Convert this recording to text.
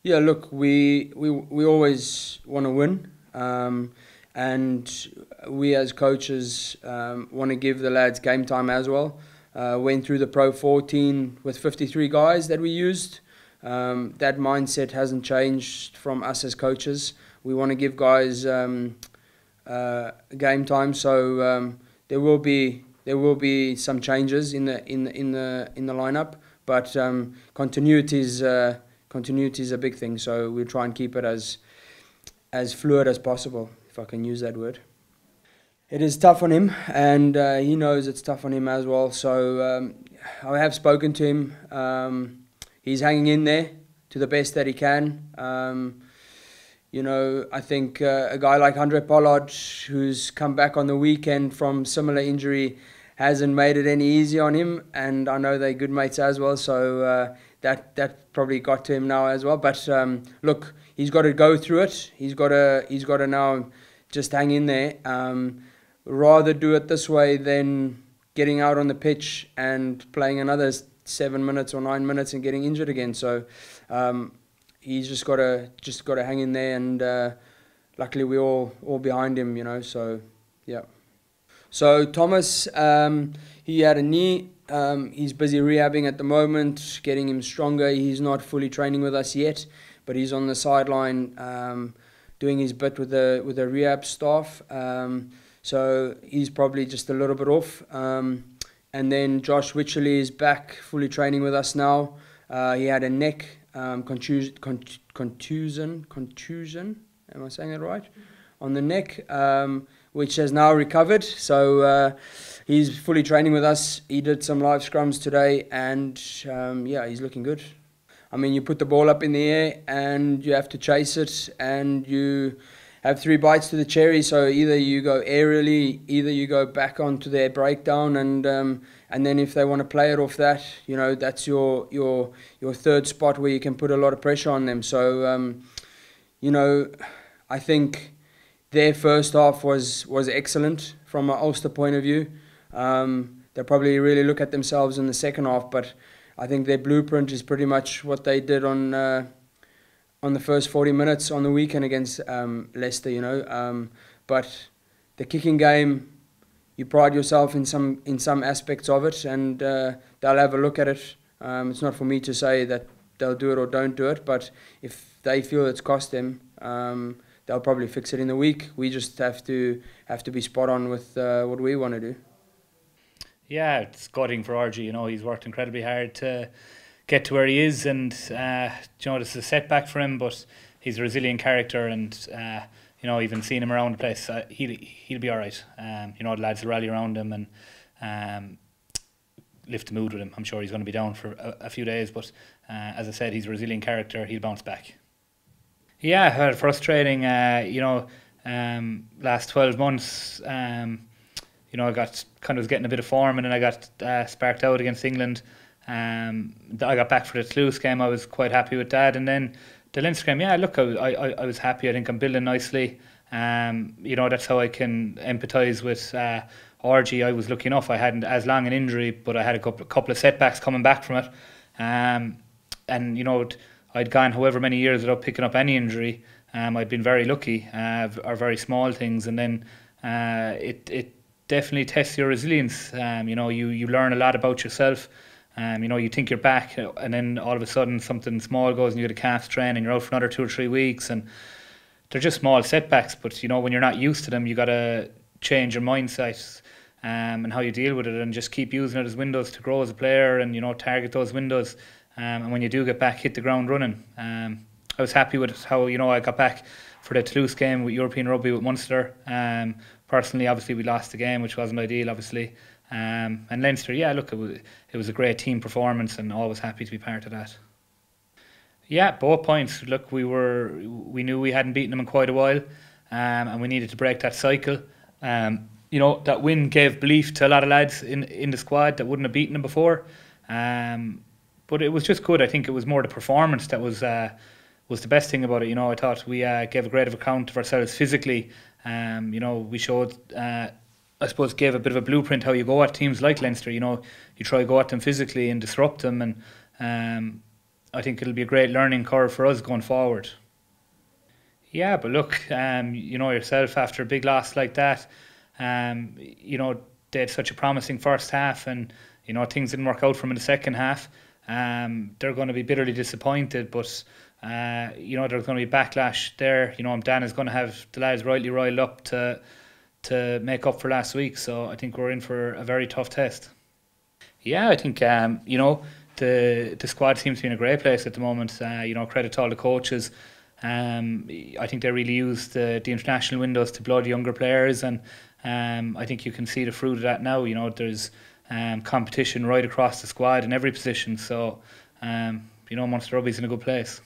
Yeah, look, we always want to win, and we as coaches want to give the lads game time as well. Went through the Pro 14 with 53 guys that we used. That mindset hasn't changed from us as coaches. We want to give guys game time, so there will be some changes in the lineup, but continuity is a big thing. So we'll try and keep it as fluid as possible, if I can use that word. It is tough on him, and he knows it's tough on him as well. So I have spoken to him. He's hanging in there to the best that he can. I think a guy like Andre Pollard, who's come back on the weekend from similar injury, hasn't made it any easier on him. And I know they're good mates as well, so that probably got to him now as well. But look, he's got to go through it. He's got to now just hang in there. Rather do it this way than getting out on the pitch and playing another 7 minutes or 9 minutes and getting injured again. So he's just got to hang in there, and luckily we're all behind him, So yeah. So Thomas, he had a knee. He's busy rehabbing at the moment, getting him stronger. He's not fully training with us yet, but he's on the sideline doing his bit with the rehab staff. So he's probably just a little bit off. And then Josh Wycherley is back, fully training with us now. He had a neck contusion. Am I saying it right? On the neck, which has now recovered. So he's fully training with us. He did some live scrums today, and he's looking good. I mean, you put the ball up in the air and you have to chase it, and you have 3 bites to the cherry. So either you go aerially, either you go back onto their breakdown, and then if they want to play it off that, that's your third spot where you can put a lot of pressure on them. So I think their first half was excellent from an Ulster point of view. They probably really look at themselves in the second half, but I think their blueprint is pretty much what they did on the first 40 minutes on the weekend against Leicester. But the kicking game, you pride yourself in some aspects of it, and they'll have a look at it. It's not for me to say that they'll do it or don't do it, but if they feel it's cost them, they'll probably fix it in the week. We just have to be spot on with what we want to do. Yeah, it's gutting for RG. He's worked incredibly hard to get to where he is, and this is a setback for him, but he's a resilient character, and even seeing him around the place, he'll be all right. The lads will rally around him and lift the mood with him. I'm sure he's going to be down for a few days, but as I said, he's a resilient character. He'll bounce back. Yeah, frustrating. Last 12 months, I got was getting a bit of form, and then I got sparked out against England. I got back for the Toulouse game. I was quite happy with that, and then the Leinster game. Yeah, look, I was happy. I think I'm building nicely. That's how I can empathise with RG. I was lucky enough. I hadn't as long an injury, but I had a couple of setbacks coming back from it. I'd gone however many years without picking up any injury. I'd been very lucky, or very small things, and then it definitely tests your resilience. You learn a lot about yourself. You think you're back, and then all of a sudden something small goes and you get a calf strain and you're out for another 2 or 3 weeks, and they're just small setbacks, but when you're not used to them, you got to change your mindset and how you deal with it, and just keep using it as windows to grow as a player, and target those windows, and when you do get back, hit the ground running. I was happy with how I got back for the Toulouse game with European Rugby with Munster. Personally, obviously we lost the game, which wasn't ideal, obviously. And Leinster, yeah, look, it was a great team performance, and always happy to be part of that. Yeah, both points. Look, we knew we hadn't beaten them in quite a while, and we needed to break that cycle. That win gave belief to a lot of lads in the squad that wouldn't have beaten them before. But it was just good. I think it was more the performance that was the best thing about it. I thought we gave a great account of ourselves physically. We showed, I suppose, gave a bit of a blueprint how you go at teams like Leinster. You try to go at them physically and disrupt them, and I think it'll be a great learning curve for us going forward. Yeah, but look, you know yourself, after a big loss like that, you know, they had such a promising first half, and you know things didn't work out for them in the second half. They're going to be bitterly disappointed, but you know there's going to be backlash there. You know, Dan is going to have the lads rightly riled up to make up for last week. So I think we're in for a very tough test. Yeah, I think you know the squad seems to be in a great place at the moment. You know, credit to all the coaches. I think they really used the international windows to blood younger players, and I think you can see the fruit of that now. You know, there's competition right across the squad in every position. So, you know, Munster Rugby's in a good place.